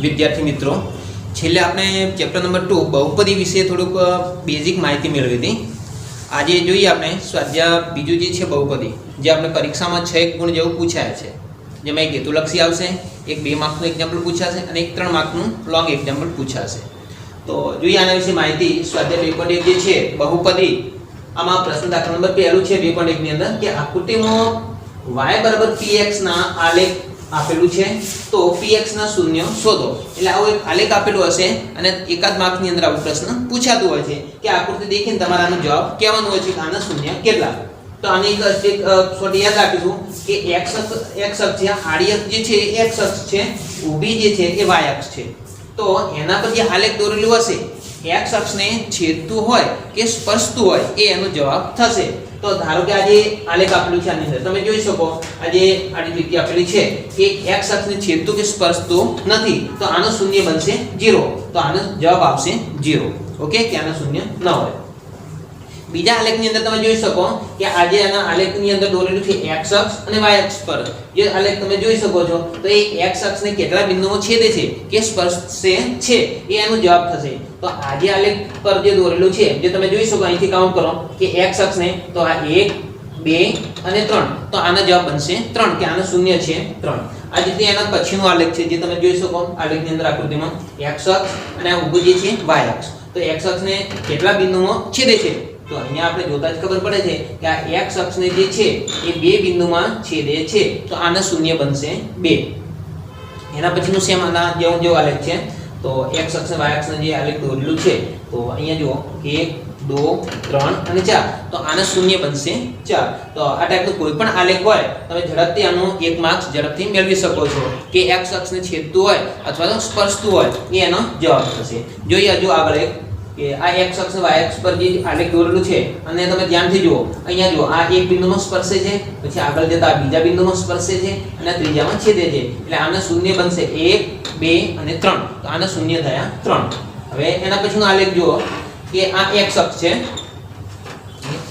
વિદ્યાર્થી મિત્રો, છેલ્લે આપણે ચેપ્ટર નંબર 2 બહુપદી વિશે થોડુંક બેઝિક માહિતી મેળવી હતી. આજે જોઈએ આપણે સ્વાધ્યાય બીજું જે છે બહુપદી, જે આપણે પરીક્ષામાં 6 ગુણ જેવું પૂછાય છે. જેમાં એક હેતુલક્ષી આવશે, એક 2 માર્કનું એક્ઝામ્પલ પૂછાશે અને એક 3 માર્કનું લોંગ એક્ઝામ્પલ પૂછાશે. તો જોઈએ આના વિશે માહિતી. સ્વાધ્યાય 2.1 જે છે બહુપદી, આમાં પ્રશ્ન દાખલા નંબર પહેલું છે 2.1 ની અંદર કે આકૃતિમાં y બરાબર px ના આલેખ આપેલું છે, તો px ના શૂન્ય શોધો. એટલે આવો એક આલેખ આપેલો હશે અને એકાદ માર્ક ની અંદર આવો પ્રશ્ન પૂછાતો હોય છે કે આકૃતિ દેખીને તમારે આનો જવાબ કહેવાનો હોય છે કે આના શૂન્ય કેટલા. તો આની એક છોટી યાદ રાખીશું કે x અક્ષ છે, આડી અક્ષ જે છે એ x અક્ષ છે, ઊભી જે છે એ y અક્ષ છે. તો એના પર જે આલેખ દોરેલું હશે, x અક્ષને છેદતું હોય કે સ્પર્શતું હોય એ એનો જવાબ થશે. તો ધારો કે આજે આલેખ આપેલું છે, આની અંદર તમે જોઈ શકો આજે આડી લીટી આપેલી છે કે x અક્ષને છેદતું કે સ્પર્શતું નથી, તો આનો શૂન્ય બનશે 0. તો આનો જવાબ આવશે 0. ઓકે, કે આનો શૂન્ય ન હોય. બીજા આલેખની અંદર તમે જોઈ શકો કે આજે આના આલેખની અંદર દોરેલું છે x અક્ષ અને y અક્ષ પર જે આલેખ તમે જોઈ શકો છો, તો એ x અક્ષને કેટલા બિંદુઓ છેદે છે કે સ્પર્શે છે એ એનો જવાબ થશે. તો આજે આલેખ પર જે દોરેલું છે, જે તમે જોઈ શકો અહીંથી કાઉન્ટ કરો કે x અક્ષને, તો આ 1 2 અને 3, તો આનો જવાબ બનશે 3, કે આનો શૂન્ય છે 3. આ રીતે એના પછીનો આલેખ છે જે તમે જોઈ શકો આલેખની અંદર આકૃતિમાં x અક્ષ અને આ ઊભું જે છે y અક્ષ. તો x અક્ષને કેટલા બિંદુમાં છેદે છે, તો અહીંયા આપણે જોતા જ ખબર પડે છે કે આ x અક્ષને જે છે એ 2 બિંદુમાં છેદે છે, તો આનો શૂન્ય બનશે 2. એના પછીનું સેમ આના જેવો આલેખ છે. તો x અક્ષ અને y અક્ષને જે આલેખ દોરેલું છે, તો અહીંયા જુઓ 1 2 3 અને 4, તો આનો શૂન્ય બનશે 4. તો આ ટાઈપનો કોઈ પણ આલેખ હોય તમે ઝડપથી આનો 1 માર્ક્સ ઝડપથી મેળવી શકો છો કે x અક્ષને છેદતું હોય અથવા તો સ્પર્શતું હોય એ એનો જવાબ થશે. જોઈએ હજુ આગળ એક કે આ x અક્ષ y અક્ષ પર જે આલેખ દોરેલું છે, અને તમે ધ્યાનથી જુઓ અહીંયા જુઓ આ એક બિંદુમાં સ્પર્શે છે, પછી આગળ જતા આ બીજા બિંદુમાં સ્પર્શે છે અને ત્રીજામાં છેદે છે. એટલે આનો શૂન્ય બનશે 1 2 અને 3, તો આનો શૂન્ય થયા 3. હવે એના પછીનો આલેખ જુઓ કે આ x અક્ષ છે,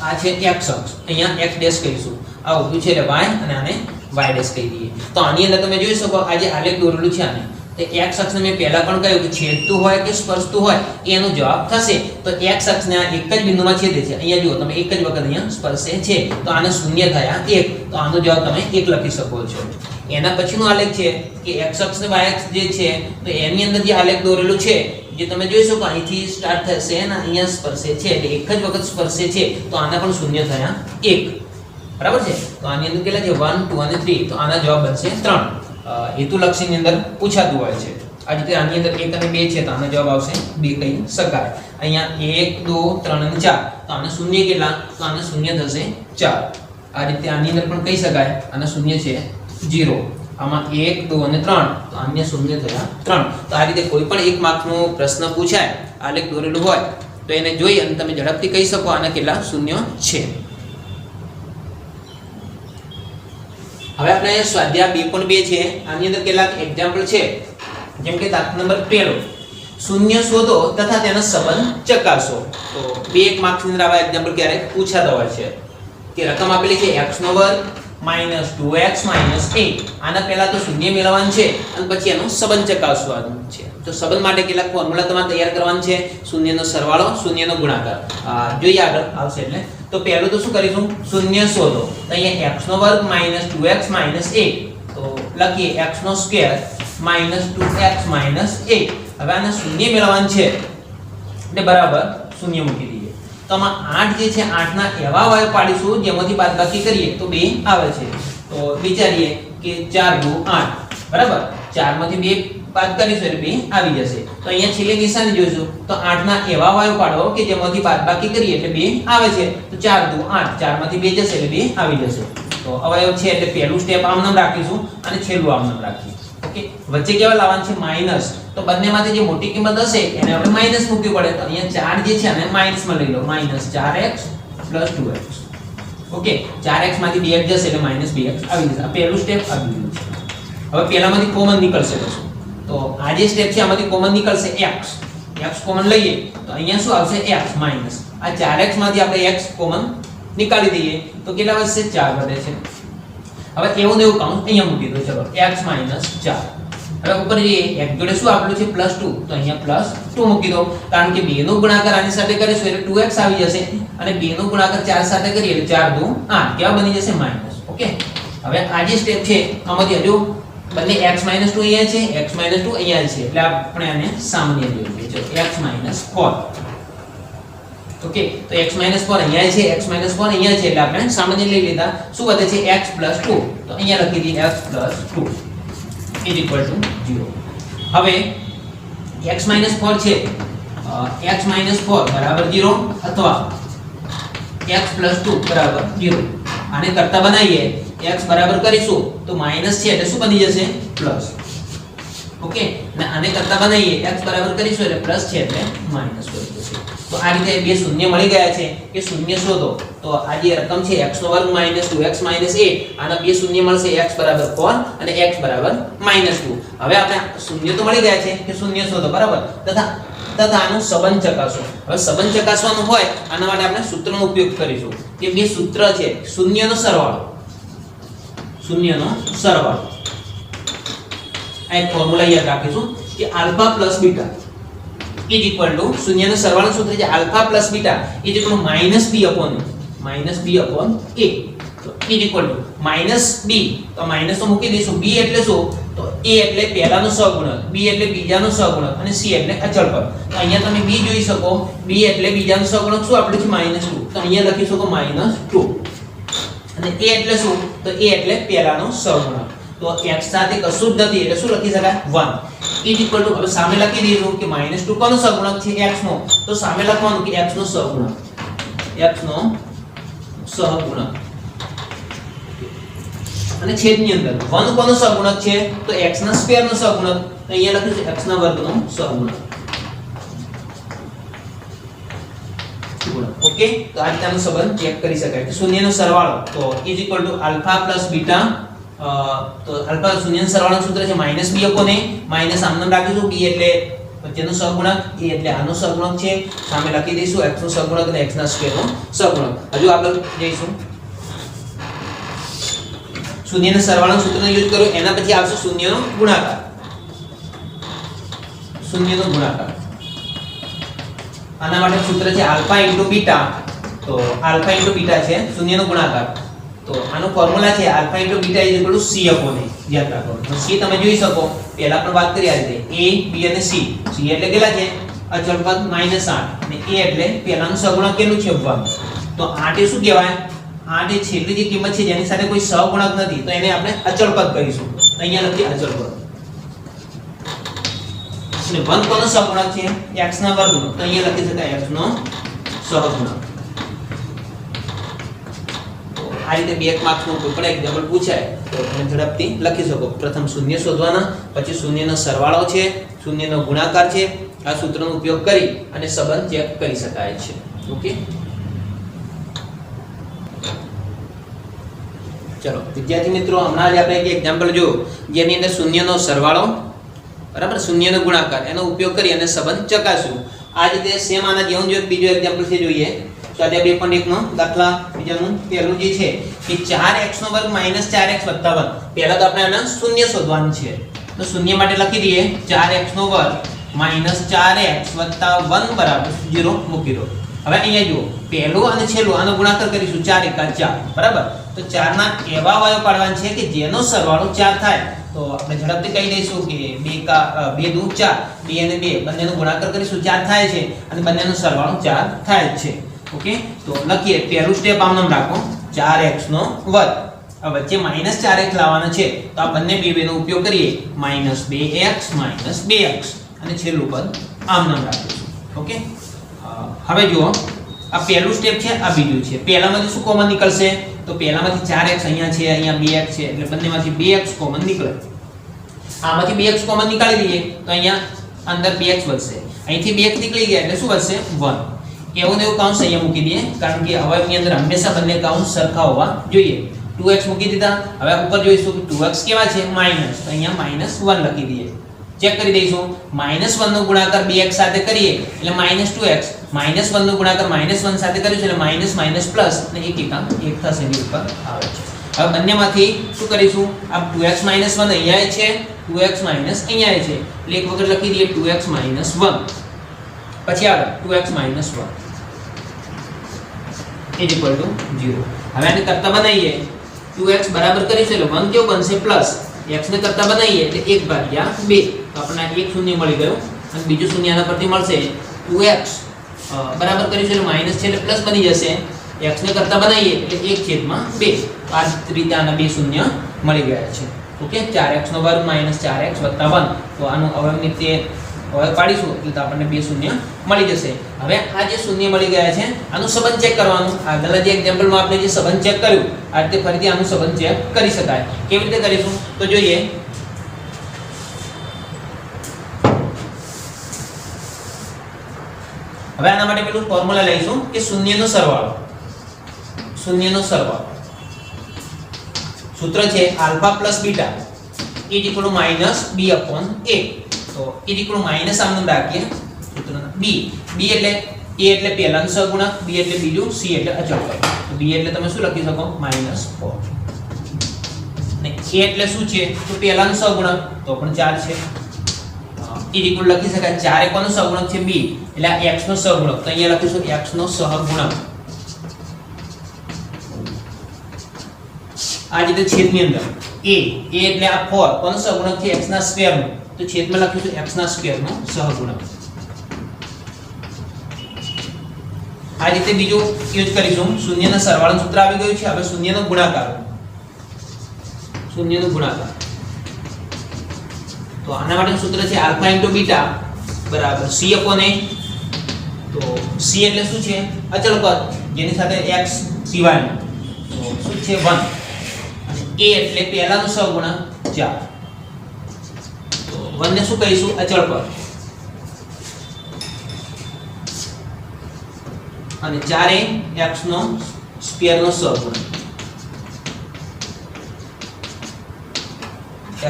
આ છે x અક્ષ, અહીંયા x ડેશ કહીશું, આ ઊભું છે એટલે y અને આને y ડેશ કહી દઈએ. તો આની અંદર તમે જોઈ શકો આ જે આલેખ દોરેલું છે આને, તો x અક્ષને મેં પહેલા પણ કહ્યું કે છેદતું હોય કે સ્પર્શતું હોય એનો જવાબ થશે. તો x અક્ષને આ એક જ બિંદુમાં છેદે છે, અહીંયા જુઓ તમે એક જ વખત અહીંયા સ્પર્શે છે, તો આનો શૂન્ય થયા 1, તો આનો જવાબ તમે 1 લખી શકો છો. એના પછીનો આલેખ છે કે x અક્ષ અને y અક્ષ જે છે, તો એની અંદર જે આલેખ દોરેલું છે, જે તમે જોઈ શકો અહીંથી સ્ટાર્ટ થશે અને અહીંયા સ્પર્શે છે, એટલે એક જ વખત સ્પર્શે છે, તો આના પણ શૂન્ય થયા 1. બરાબર છે. તો આની અંદર કેટલા છે 1 2 અને 3, તો આના જવાબ બનશે 3. હેતુલક્ષીની અંદર પૂછાતું હોય છે. આ રીતે આની અંદર 1 અને 2 છે, તો આનો જવાબ આવશે 2 કહી શકાય. અહીંયા 1 2 3 અને 4, તો આનો શૂન્ય કેટલા, તો આનો શૂન્ય થશે 4. આ રીતે આની અંદર પણ કહી શકાય આનો શૂન્ય છે 0. આમાં 1 2 અને 3, તો આને શૂન્ય થયા 3. તો આ રીતે કોઈ પણ 1 માર્કનો પ્રશ્ન પૂછાય, આલેખ દોરેલું હોય, તો એને જોઈ અને તમે ઝડપથી કહી શકો આના કેટલા શૂન્ય છે. હવે આપણે સ્વાધ્યાય 2.2 છે, આની અંદર કેટલાક એક્ઝામ્પલ છે. જેમ કે દાખલા નંબર 1, શૂન્ય શોધો તથા તેનો સંબંધ ચકાસો. તો 2 માર્ક્સ ની અંદર આવા એક્ઝામ્પલ ક્યારેક પૂછાતા હોય છે કે રકમ આપેલી છે x² - 2x - 8. આના પહેલા તો શૂન્ય મેળવવાનું છે અને પછી એનો સંબંધ ચકાસવાનો છે. તો સંબંધ માટે કેટલાક ફોર્મ્યુલા તમારે તૈયાર કરવાનું છે, શૂન્યનો સરવાળો, શૂન્યનો ગુણાકાર. જોઈએ આગળ આવશે. એટલે તો પહેલું તો શું કરીશું, શૂન્ય શોધો. તો અહીંયા x² - 2x - 8, તો લખીએ x² - 2x - 8. હવે આને શૂન્ય મેળવવાનું છે એટલે બરાબર શૂન્ય મૂકી દઈએ. તો આમાં 8 જે છે, 8 ના એવા વાય પાડીશું જેમાંથી બાદબાકી કરીએ તો 2 આવે છે. તો વિચારીએ કે 4 2 8, બરાબર. 4 માંથી 2 બાદ કરીશું એટલે 2 આવી જશે. તો અહીંયા છેલ્લે નિશાની જોઈશું, તો 8 ના એવા વાય પાડો કે જેમાંથી બાદબાકી કરીએ એટલે 2 આવે છે. તો 4 2 8, 4 માંથી 2 જશે એટલે 2 આવી જશે. તો અવયવ છે એટલે પહેલું સ્ટેપ આમ નામ રાખીશું અને છેલ્લું આમ નામ રાખીએ. ઓકે, વચ્ચે કેવા લાવવાનું છે માઈનસ. તો બંનેમાંથી જે મોટી કિંમત હશે એને આપણે માઈનસ મૂકવી પડે. તો અહીંયા 4 જે છે આને માઈનસમાં લઈ લો, -4x + 2x. ઓકે, 4x માંથી 2x જશે એટલે -2x આવી જશે. આ પહેલું સ્ટેપ આવી ગયું છે. હવે પહેલામાંથી કોમન નીકળશે પછી. તો આ જે સ્ટેપ છે આમાંથી કોમન નીકળશે x કોમન લઈએ તો અહીંયા શું આવશે x માઈનસ આ 4x માંથી આપણે x કોમન નીકાળી દઈએ તો કેટલા વધશે 4 વધે છે. હવે એવું ને એવું કાઉન્ટ અહીંયા મૂકી દો. ચલો x - 4 હવે ઉપર જોઈએ x જોડે શું આપેલું છે +2 તો અહીંયા +2 મૂકી દો કારણ કે 2 નો ગુણાકાર આની સાથે કરીશું એટલે 2x આવી જશે અને 2 નો ગુણાકાર 4 સાથે કરીએ એટલે 4 2 8 કેવા બની જશે માઈનસ. ઓકે હવે આ જે સ્ટેપ છે આમાંથી હજુ બંને x - 2 અહીંયા છે x - 2 અહીંયા છે એટલે આપણે આને સામાન્ય લઈએ જો x - 4. ઓકે તો x - 4 અહીંયા છે x - 4 અહીંયા છે એટલે આપણે સામાન્ય લઈ લીધા. શું વધે છે x + 2 તો અહીંયા લખી દઈએ x + 2 = 0. હવે x - 4 છે x - 4 બરાબર 0 અથવા x + 2 બરાબર 0. આને કરતા બનાવીએ x બરાબર કરીશું તો માઈનસ છે એટલે શું બની જશે પ્લસ. ઓકે અને આને કરતા બનાવીએ x બરાબર કરીશું એટલે પ્લસ છે એટલે માઈનસ બની જશે. તો આ રીતે બે શૂન્ય મળી ગયા છે કે શૂન્ય શોધો તો આ જે રકમ છે x નો વર્ગ - 2x - 8 આના બે શૂન્ય મળશે x બરાબર 4 અને x બરાબર -2. હવે આપણે શૂન્ય તો મળી ગયા છે કે શૂન્ય શોધો બરાબર તથા આનો સંબંધ ચકાસો. હવે સંબંધ ચકાસવાનું હોય આના માટે આપણે સૂત્રનો ઉપયોગ કરીશું કે બે સૂત્ર છે શૂન્યનો સરવાળો આ એક ફોર્મ્યુલા યાદ રાખીશું કે alpha plus beta is equal to શૂન્યનો સરવાળો સૂત્ર છે alpha plus beta is equal to -b upon a તો ઇઝ ઇક્વલ ટુ -b તો માઈનસ તો મૂકી દઈશું b એટલે શું તો a એટલે પહેલાનો સહગુણક b એટલે બીજાનો સહગુણક અને c એટલે અચળ પદ. તો અહીંયા તમે b જોઈ શકો b એટલે બીજાનો સહગુણક શું આપણે છે -2 તો અહીંયા લખી શકો -2 અને a એટલે શું તો a એટલે પહેલાનો સહગુણક તો x સાથે કશું જ નથી એટલે શું લખી શકાય 1 ઇઝ ઇક્વલ ટુ હવે સામે લખી દઈશું કે -2 કોનો સહગુણક છે x નો તો સામે લખવાનું કે x નો સહગુણક અને છેદની અંદર 1 કોનો સહગુણક છે તો x ના સ્ક્વેર નો સહગુણક તો અહીંયા લખ્યું છે x ના વર્ગનો સહગુણક. ઓકે તો આ રીતે આનો સંબંધ ચેક કરી શકાય કે શૂન્યનો સરવાળો તો is equal to alpha plus beta તો આલ્ફા શૂન્યનો સરવાળો સૂત્ર છે -b અપોન a માઈનસ આમ નામ રાખીશું b એટલે વચ્ચેનો સહગુણક a એટલે આનો સહગુણક છે સામે લખી દઈશું x નો સહગુણક અને x ના સ્ક્વેર નો સહગુણક. હજુ આગળ જઈશું શૂન્યના સરવાળાનું સૂત્રનો યુઝ કરો એના પછી આવશે શૂન્યનો ગુણાકાર આના માટે સૂત્ર છે આલ્ફા * બીટા તો આલ્ફા * બીટા છે શૂન્યનો ગુણાકાર તો આનો ફોર્મ્યુલા છે alpha * beta = c upon a યાદ રાખો. તો c તમે જોઈ શકો પહેલા પણ વાત કરી આ રીતે a b અને c એટલે કેટલા છે અચળ પદ -8 અને a એટલે પહેલાનું સહગુણક કેટલું છે 1 તો 8 એ શું કહેવાય 8 એ છેલ્લી જે કિંમત છે જેની સાથે કોઈ સહગુણક નથી તો એને આપણે અચળ પદ કહીશું. અહીંયા લખીએ અચળ પદ અને 1 કોનો સહગુણક છે x ના વર્ગનો તો અહીંયા લખી શકાય x નો સહગુણક. તો આ રીતે બે માર્ક્સનું કોઈ પણ એક્ઝામ્પલ પૂછાય તો તમે ઝડપથી લખી શકો. પ્રથમ શૂન્ય શોધવાના પછી શૂન્યનો સરવાળો છે શૂન્યનો ગુણાકાર છે આ સૂત્રનો ઉપયોગ કરી અને સંબંધ ચેક કરી શકાય છે. ઓકે ચલો વિદ્યાર્થી મિત્રો હમણાં જ આપણે એક એક્ઝામ્પલ જોયું જેની અંદર શૂન્યનો સરવાળો બરાબર શૂન્યનો ગુણાકાર એનો ઉપયોગ કરી અને સંબંધ ચકાસ્યું. આ રીતે સેમ આના જેવું જો બીજો એક્ઝામ્પલ છે જોઈએ સ્વાધ્યાય 2.1 નો દાખલા બીજાનું પહેલું જે છે કે 4x નો વર્ગ -4x + 1 પહેલા તો આપણે આના શૂન્ય શોધવાનું છે તો શૂન્ય માટે લખી દઈએ 4x નો વર્ગ -4x + 1 બરાબર 0 મૂકી દો. હવે અહીંયા જુઓ પહેલું અને છેલ્લું આનો ગુણાકાર કરીશું 4 × 4 બરાબર તો 4 ના એવા અવયવ પાડવાના છે કે જેનો સરવાળો 4 થાય તો આપણે ઝડપથી કહી દઈશું કે 2 × 2 = 4 2 અને 2 બંનેનો ગુણાકાર કરીશું 4 થાય છે અને બંનેનો સરવાળો 4 થાય છે. ઓકે તો લખીએ પહેલું સ્ટેપ આમ નામ રાખો 4x નો વર્ગ હવે વચ્ચે -4x લાવવાનો છે તો આ બંને નો ઉપયોગ કરીએ -2x - 2x અને છેલ્લું પદ આમ નામ રાખીશું. ઓકે હવે જુઓ આ પહેલું સ્ટેપ છે આ બીજું છે પહેલામાંથી શું કોમન નીકળશે તો પહેલામાંથી 4x અહીંયા છે અહીંયા 2x છે એટલે બંનેમાંથી 2x કોમન નીકળે. આમાંથી 2x કોમન નીકાળી દઈએ તો અહીંયા અંદર 2x વધશે અહીંથી 2x નીકળી ગયા એટલે શું વધશે 1 એવું ને એવું કાઉન્સ અહીંયા મૂકી દઈએ કારણ કે અવયવની અંદર હંમેશા બંને કાઉન્સ સરખા હોવા જોઈએ. 2x મૂકી દીધા હવે ઉપર જોઈશું કે 2x કેવા છે માઈનસ તો અહીંયા -1 લખી દઈએ. ચેક કરી દઈશું -1 નો ગુણાકાર 2x સાથે કરીએ એટલે -2x -1 નો ગુણાકાર -1 સાથે કરીશું એટલે માઈનસ પ્લસ અને એક એકાંક 1 થશે એની ઉપર આવે છે. હવે બંનેમાંથી શું કરીશું આ 2x - 1 અહીંયા છે 2x માઇનસ અહીંયા આવે છે એટલે એક વખત લખી દઈએ 2x માઇનસ 1 પછી આગળ 2x minus 1 is equal two 0. હવે આને કરતા બનાવીએ 2x બરાબર કરીશું એટલે 1 કેવું બનશે પ્લસ x ને કરતા બનાવીએ એટલે 1/2 તો આપણને એક શૂન્ય મળી ગયું અને બીજું શૂન્ય આના પરથી મળશે 2x બરાબર કરીશું એટલે માઈનસ છે એટલે પ્લસ બની જશે x ને કરતા બનાવીએ એટલે 1/2 આ રીતે આના બે શૂન્ય મળી ગયા છે. ઓકે 4x નો વર્ગ માઈનસ 4x વત્તા 1 તો આનું અવયવની તે હવે પાડીશું એટલે આપણને બે શૂન્ય મળી જશે. હવે આ જે શૂન્ય મળી ગયા છે આનું સંબંધ ચેક કરવાનું. આગળના જે એક્ઝામ્પલમાં આપણે જે સંબંધ ચેક કર્યું આ રીતે ફરીથી આનું સંબંધ ચેક કરી શકાય. કેવી રીતે કરીશું તો જોઈએ. હવે આના માટે પેલું ફોર્મ્યુલા લઈશું કે શૂન્યનો સરવાળો. શૂન્યનો સરવાળો સૂત્ર છે alpha plus beta is equal two minus b upon a. તો ઇઝ ઇક્વલ ટુ માઈનસ આનું રાખીએ સૂત્ર b એટલે a એટલે પહેલાનો સહગુણક, b એટલે બીજું, c એટલે અચળાંક. તો b એટલે તમે શું લખી શકો -4 અને a એટલે શું છે તો પહેલાનો સહગુણક તો પણ 4 છે. ઇઝ ઇક્વલ લખી શકાય 4 એ કોનો સહગુણક છે b એટલે આ x નો સહગુણક તો અહીંયા લખીશું x નો સહગુણક. આ રીતે છેદની અંદર a એટલે આ 4 કોનો સહગુણક છે x ના સ્ક્વેર નો તો છેદમાં લખીશું x ના સ્ક્વેર નો સહગુણક. આ રીતે બીજું યુઝ કરીશું શૂન્યના સરવાળાનું સૂત્ર આવી ગયું છે. હવે શૂન્યનો ગુણાકાર. શૂન્યનો ગુણાકાર તો આના માટેનું સૂત્ર છે આલ્ફા ઇન્ટુ બીટા બરાબર c અપોન a. તો c એટલે શું છે અચળ પદ જેની સાથે x સિવાયનું તો શું છે 1 અને a એટલે પહેલાનો સહગુણક 4 તો 1 ને શું કહીશું અચળ પદ અને 4 એ x નો સ્ક્વેર નો સહગુણક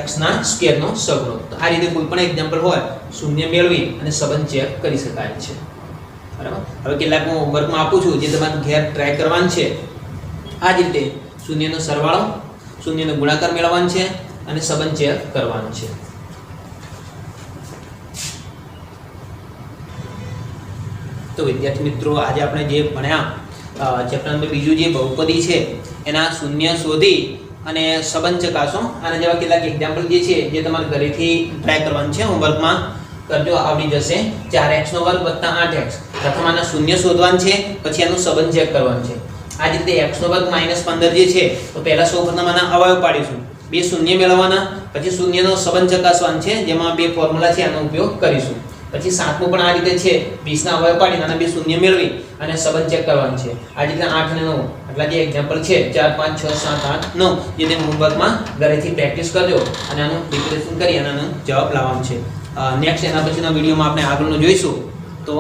x ના સ્ક્વેર નો સહગુણક. તો આ રીતે કોઈ પણ એક્ઝામ્પલ હોય શૂન્ય મેળવી અને સંબંધ ચેક કરી શકાય છે. બરાબર. હવે કેટલાક હું હોમવર્કમાં આપું છું જે તમારે ઘેર ટ્રાય કરવાનું છે. આ જ રીતે શૂન્યનો સરવાળો શૂન્યનો ગુણાકાર મેળવવાનો છે અને સંબંધ ચેક કરવાનો છે. તો વિદ્યાર્થી મિત્રો આજે આપણે જે ભણ્યા ચેપ્ટર નંબર બીજું જે બહુપદી છે એના શૂન્ય શોધી અને સંબંધ ચકાસો. આના જેવા કેટલાક એક્ઝામ્પલ જે છે જે તમારે ઘરેથી ટ્રાય કરવાનું છે હોમવર્કમાં કરજો આવડી જશે. 4x નો વર્ગ વત્તા 8x પ્રથમ આના શૂન્ય શોધવાનું છે પછી આનું સંબંધ ચેક કરવાનું છે. આ જ રીતે x નો વર્ગ -15 જે છે તો પહેલા સૌપ્રથમ આના અવયવ પાડીશું, બે શૂન્ય મેળવવાના, પછી શૂન્યનો સંબંધ ચકાસવાનો છે જેમાં બે ફોર્મ્યુલા છે આનો ઉપયોગ કરીશું. પછી સાતમું પણ આ રીતે છે 20 ના અવયવ પાડીને આના બે શૂન્ય મેળવી અને સંબંધ ચેક કરવાનો છે. આ રીતે 8 અને 9 આટલા જે એક્ઝામ્પલ છે 4 5 6 7 8 9 જે તમે હોમવર્કમાં ઘરેથી પ્રેક્ટિસ કરજો અને આનું પ્રિપેરેશન કરી અને આનો જવાબ લાવવાનો છે. નેક્સ્ટ એના પછીના વિડીયોમાં આપણે આગળનું જોઈશું. તો